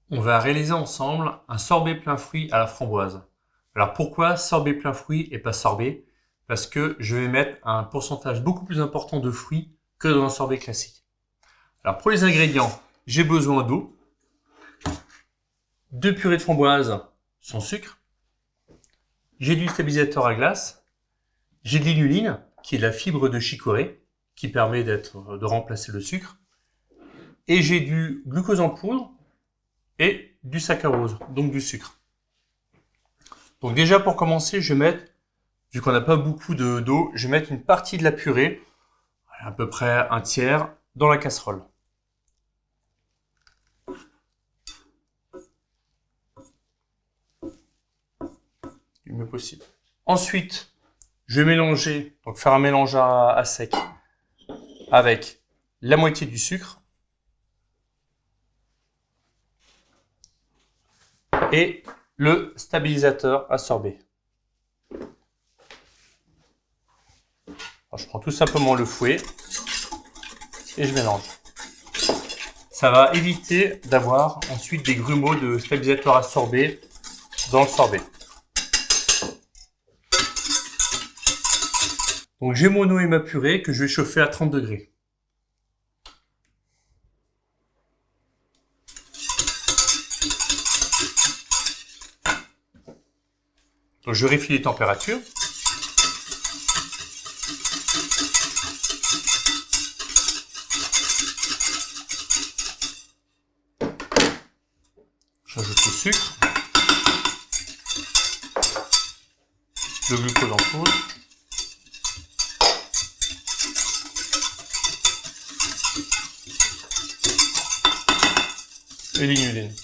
On va réaliser ensemble un sorbet plein fruits à la framboise. Alors pourquoi sorbet plein fruits et pas sorbet? Parce que je vais mettre un pourcentage beaucoup plus important de fruits que dans un sorbet classique. Alors pour les ingrédients, j'ai besoin d'eau, de purée de framboise sans sucre, j'ai du stabilisateur à glace, j'ai de l'inuline qui est la fibre de chicorée qui permet de remplacer le sucre, et j'ai du glucose en poudre et du saccharose, donc du sucre. Donc déjà pour commencer, je vais mettre, vu qu'on n'a pas beaucoup d'eau, je vais mettre une partie de la purée, à peu près un tiers, dans la casserole. Le mieux possible. Ensuite, je vais mélanger, donc faire un mélange à sec avec la moitié du sucre et le stabilisateur à sorbet. Alors, je prends tout simplement le fouet et je mélange. Ça va éviter d'avoir ensuite des grumeaux de stabilisateur à sorbet dans le sorbet. Donc j'ai mon eau et ma purée que je vais chauffer à 30 degrés. Donc je vérifie les températures. J'ajoute le sucre, le glucose en poudre, et l'inuline.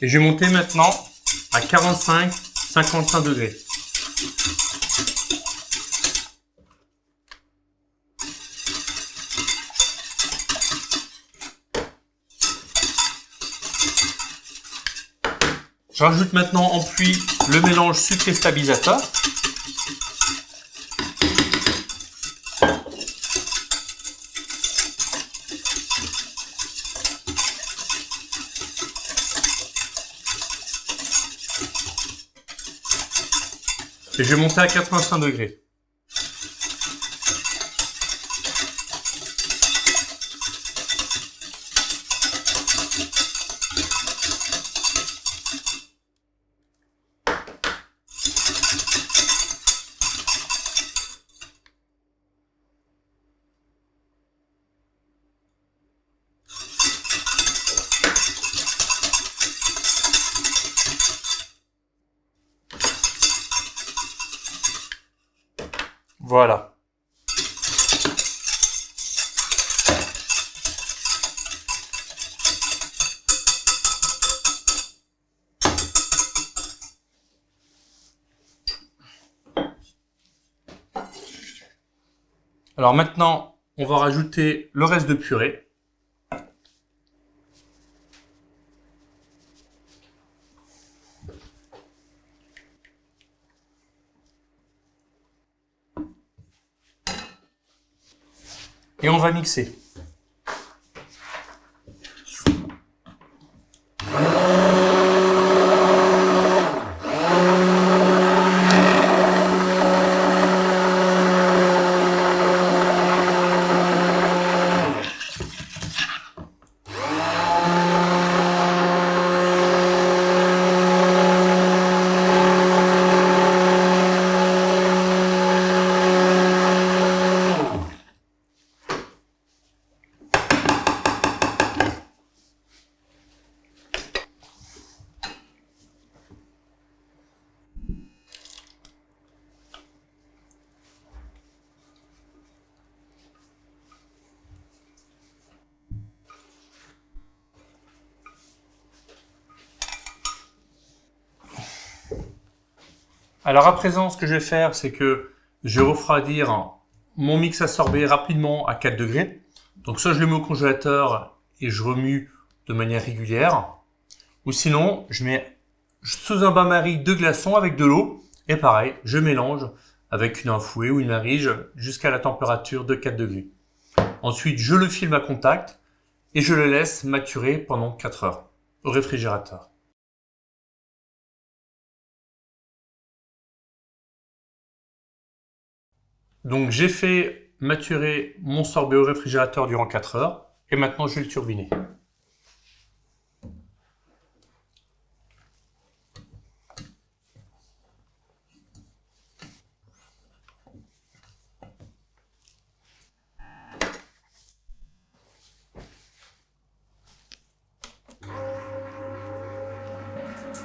Et je vais monter maintenant à 45-55 degrés. Je rajoute maintenant en pluie le mélange sucré stabilisateur. Et je vais monter à 85 degrés. Voilà. Alors maintenant, on va rajouter le reste de purée. Et on va mixer. Alors à présent, ce que je vais faire, c'est que je vais refroidir mon mix à sorbet rapidement à 4 degrés. Donc soit je le mets au congélateur et je remue de manière régulière, ou sinon je mets sous un bain-marie 2 glaçons avec de l'eau, et pareil, je mélange avec un fouet ou une marige jusqu'à la température de 4 degrés. Ensuite, je le filme à contact et je le laisse maturer pendant 4 heures au réfrigérateur. Donc j'ai fait maturer mon sorbet au réfrigérateur durant 4 heures et maintenant je vais le turbiner.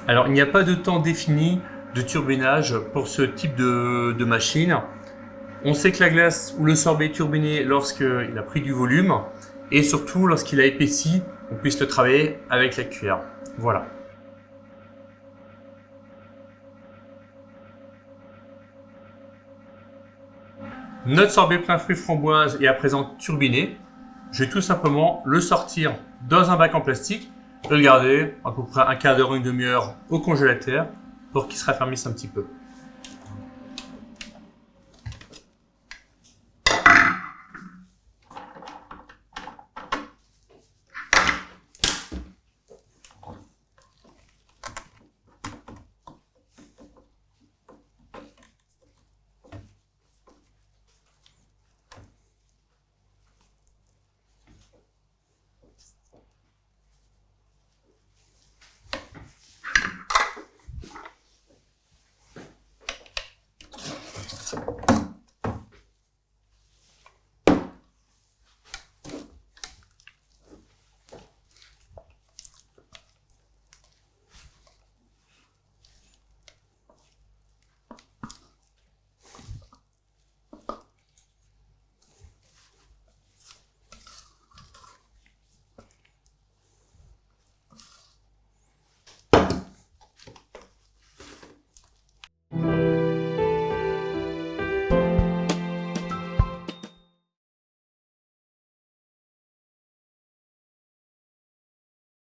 Alors il n'y a pas de temps défini de turbinage pour ce type de machine. On sait que la glace ou le sorbet est turbiné lorsqu'il a pris du volume et surtout lorsqu'il a épaissi, on puisse le travailler avec la cuillère. Voilà. Notre sorbet plein fruits framboise est à présent turbiné. Je vais tout simplement le sortir dans un bac en plastique et le garder à peu près un quart d'heure, une demi-heure au congélateur pour qu'il se raffermisse un petit peu.